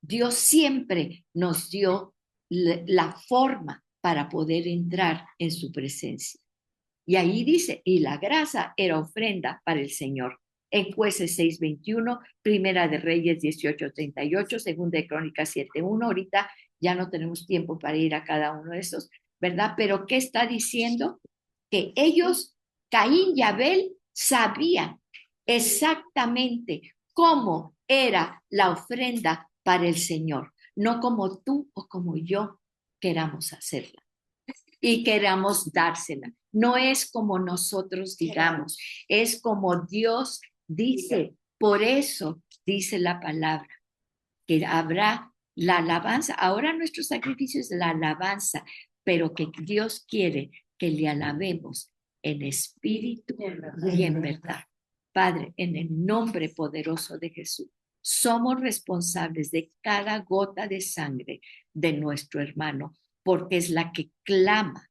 Dios siempre nos dio la forma para poder entrar en su presencia. Y ahí dice, y la grasa era ofrenda para el Señor. En Jueces 6:21, Primera de Reyes 18:38, Segunda de Crónicas 7:1. Ahorita ya no tenemos tiempo para ir a cada uno de esos, ¿verdad? Pero ¿qué está diciendo? Que ellos, Caín y Abel, sabían exactamente cómo era la ofrenda para el Señor, no como tú o como yo queramos hacerla y queramos dársela. No es como nosotros digamos, es como Dios dice. Por eso dice la palabra, que habrá la alabanza. Ahora nuestro sacrificio es la alabanza, pero que Dios quiere que le alabemos en espíritu y en verdad. Padre, en el nombre poderoso de Jesús, somos responsables de cada gota de sangre de nuestro hermano, porque es la que clama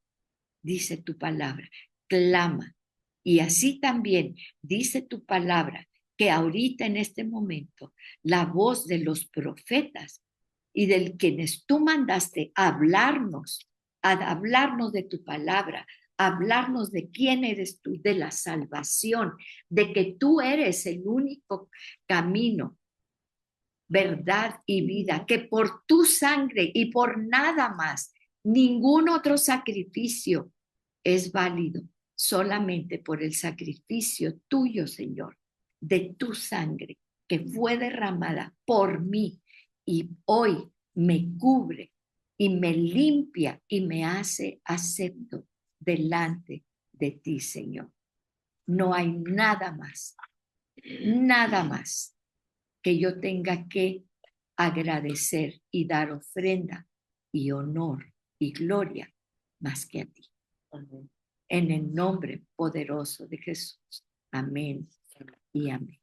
dice tu palabra, clama. Y así también dice tu palabra que ahorita en este momento la voz de los profetas y de quienes tú mandaste a hablarnos de tu palabra, a hablarnos de quién eres tú, de la salvación, de que tú eres el único camino, verdad y vida, que por tu sangre y por nada más, ningún otro sacrificio es válido, solamente por el sacrificio tuyo, Señor, de tu sangre que fue derramada por mí y hoy me cubre y me limpia y me hace acepto delante de ti, Señor. No hay nada más que yo tenga que agradecer y dar ofrenda y honor y gloria más que a ti. Amén. En el nombre poderoso de Jesús. Amén y amén.